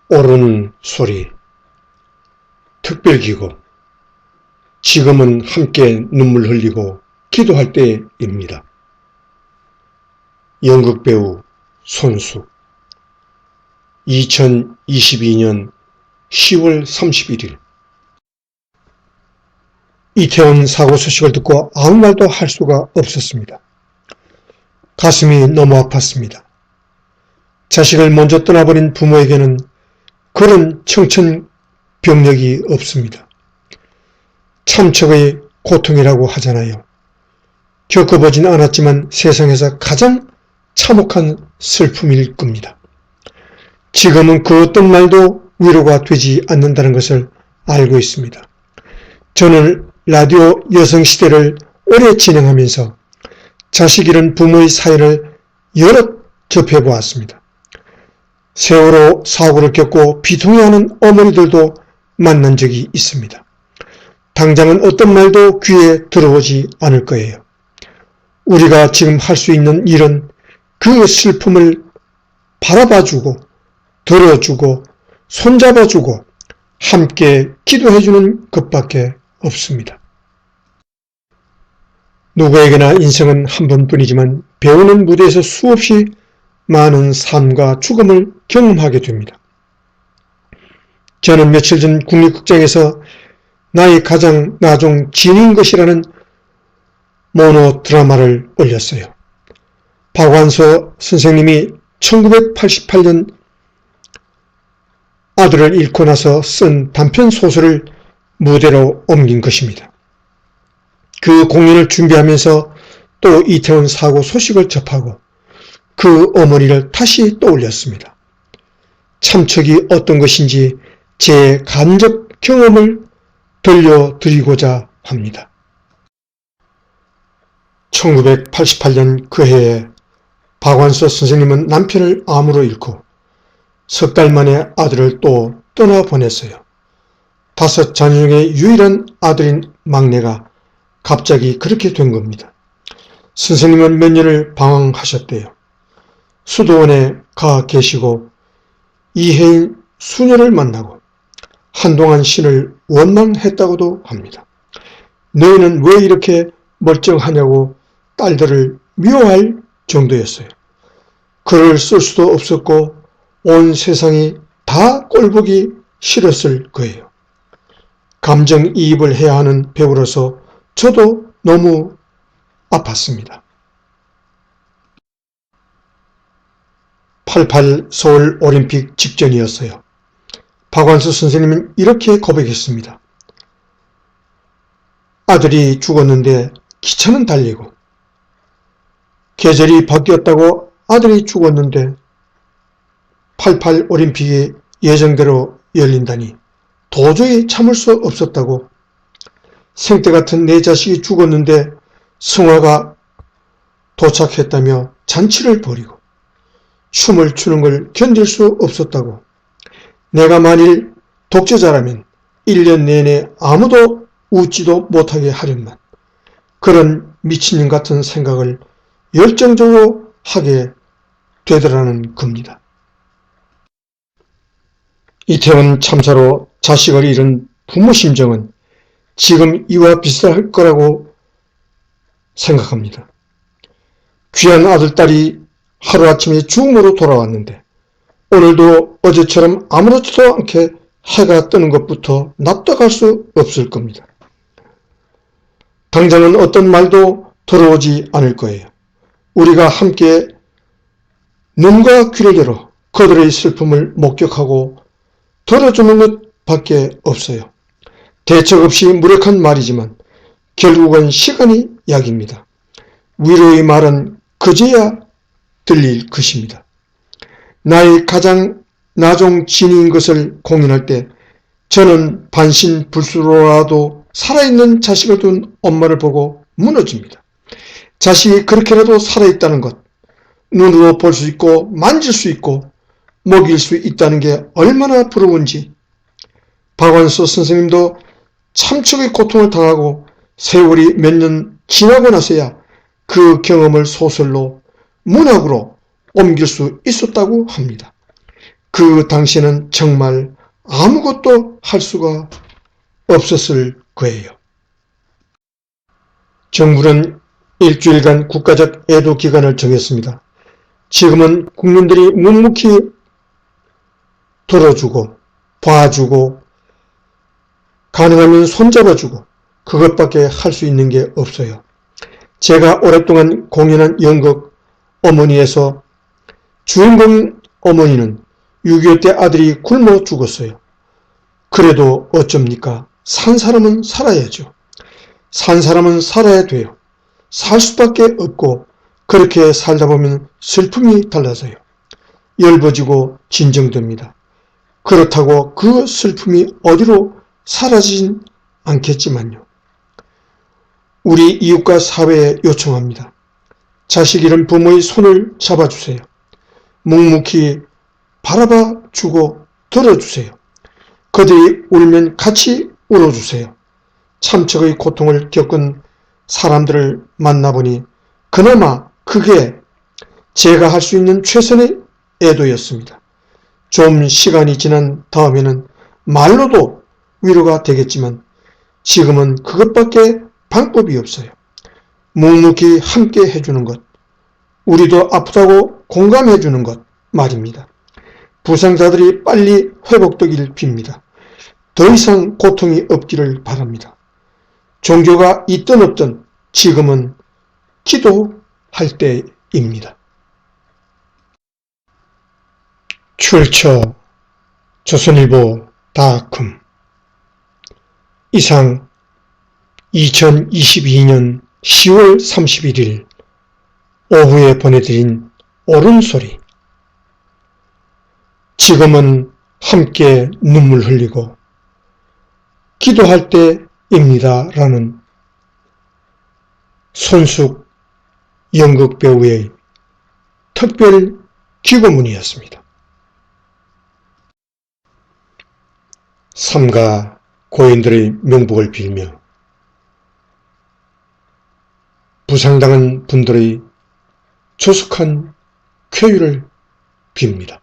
오르는 소리, 특별기고, 지금은 함께 눈물 흘리고 기도할 때입니다. 연극배우 손숙 2022년 10월 31일 이태원 사고 소식을 듣고 아무 말도 할 수가 없었습니다. 가슴이 너무 아팠습니다. 자식을 먼저 떠나버린 부모에게는 그런 청천벽력이 없습니다. 참척의 고통이라고 하잖아요. 겪어보진 않았지만 세상에서 가장 참혹한 슬픔일 겁니다. 지금은 그 어떤 말도 위로가 되지 않는다는 것을 알고 있습니다. 저는 라디오 여성시대를 오래 진행하면서 자식 잃은 부모의 사연을 여럿 접해보았습니다. 세월호 사고를 겪고 비통해하는 어머니들도 만난 적이 있습니다. 당장은 어떤 말도 귀에 들어오지 않을 거예요. 우리가 지금 할 수 있는 일은 그 슬픔을 바라봐주고 들어주고 손잡아주고 함께 기도해주는 것밖에 없습니다. 누구에게나 인생은 한 번뿐이지만 배우는 무대에서 수없이 많은 삶과 죽음을 경험하게 됩니다. 저는 며칠 전 국립극장에서 나의 가장 나중 지닌 것이라는 모노 드라마를 올렸어요. 박완서 선생님이 1988년 아들을 잃고 나서 쓴 단편 소설을 무대로 옮긴 것입니다. 그 공연을 준비하면서 또 이태원 사고 소식을 접하고 그 어머니를 다시 떠올렸습니다. 참척이 어떤 것인지 제 간접 경험을 들려드리고자 합니다. 1988년 그 해에 박완서 선생님은 남편을 암으로 잃고 석 달 만에 아들을 또 떠나보냈어요. 5 자녀 중에 유일한 아들인 막내가 갑자기 그렇게 된 겁니다. 선생님은 몇 년을 방황하셨대요. 수도원에 가 계시고 이혜인 수녀를 만나고 한동안 신을 원망했다고도 합니다. 너희는 왜 이렇게 멀쩡하냐고 딸들을 미워할 정도였어요. 글을 쓸 수도 없었고 온 세상이 다 꼴보기 싫었을 거예요. 감정이입을 해야 하는 배우로서 저도 너무 아팠습니다. 88 서울 올림픽 직전이었어요. 박완서 선생님은 이렇게 고백했습니다. 아들이 죽었는데 기차는 달리고 계절이 바뀌었다고 아들이 죽었는데 88 올림픽이 예정대로 열린다니 도저히 참을 수 없었다고. 생때 같은 내 자식이 죽었는데 성화가 도착했다며 잔치를 벌이고 춤을 추는 걸 견딜 수 없었다고. 내가 만일 독재자라면 1년 내내 아무도 웃지도 못하게 하련만 그런 미친년 같은 생각을 열정적으로 하게 되더라는 겁니다. 이태원 참사로 자식을 잃은 부모 심정은 지금 이와 비슷할 거라고 생각합니다. 귀한 아들딸이 하루아침에 죽음으로 돌아왔는데 오늘도 어제처럼 아무렇지도 않게 해가 뜨는 것부터 납득할 수 없을 겁니다. 당장은 어떤 말도 들어오지 않을 거예요. 우리가 함께 눈과 귀를 열어 그들의 슬픔을 목격하고 들어주는 것밖에 없어요. 대책 없이 무력한 말이지만 결국은 시간이 약입니다. 위로의 말은 그제야 들릴 것입니다. 나의 가장 나중 지닌 것을 공연할 때 저는 반신불수로라도 살아있는 자식을 둔 엄마를 보고 무너집니다. 자식이 그렇게라도 살아있다는 것, 눈으로 볼 수 있고 만질 수 있고 먹일 수 있다는 게 얼마나 부러운지. 박완서 선생님도 참척의 고통을 당하고 세월이 몇 년 지나고 나서야 그 경험을 소설로 문학으로 옮길 수 있었다고 합니다. 그 당시에는 정말 아무것도 할 수가 없었을 거예요. 정부는 일주일간 국가적 애도 기간을 정했습니다. 지금은 국민들이 묵묵히 들어주고 봐주고 가능하면 손잡아주고 그것밖에 할 수 있는 게 없어요. 제가 오랫동안 공연한 연극 어머니에서 주인공 어머니는 6.25 때 아들이 굶어 죽었어요. 그래도 어쩝니까? 산 사람은 살아야죠. 산 사람은 살아야 돼요. 살 수밖에 없고 그렇게 살다 보면 슬픔이 달라져요. 엷어지고 진정됩니다. 그렇다고 그 슬픔이 어디로 사라지진 않겠지만요. 우리 이웃과 사회에 요청합니다. 자식 잃은 부모의 손을 잡아주세요. 묵묵히 바라봐 주고 들어주세요. 그들이 울면 같이 울어주세요. 참척의 고통을 겪은 사람들을 만나보니 그나마 그게 제가 할 수 있는 최선의 애도였습니다. 좀 시간이 지난 다음에는 말로도 위로가 되겠지만 지금은 그것밖에 방법이 없어요. 묵묵히 함께 해주는 것, 우리도 아프다고 공감해주는 것 말입니다. 부상자들이 빨리 회복되길 빕니다. 더 이상 고통이 없기를 바랍니다. 종교가 있든 없든 지금은 기도할 때입니다. 출처 조선일보.com 이상 2022년 10월 31일 오후에 보내드린 옳은소리. 지금은 함께 눈물 흘리고 기도할 때입니다. 라는 손숙 연극배우의 특별 기고문이었습니다. 삼가 고인들의 명복을 빌며 부상당한 분들의 조속한 쾌유를 빕니다.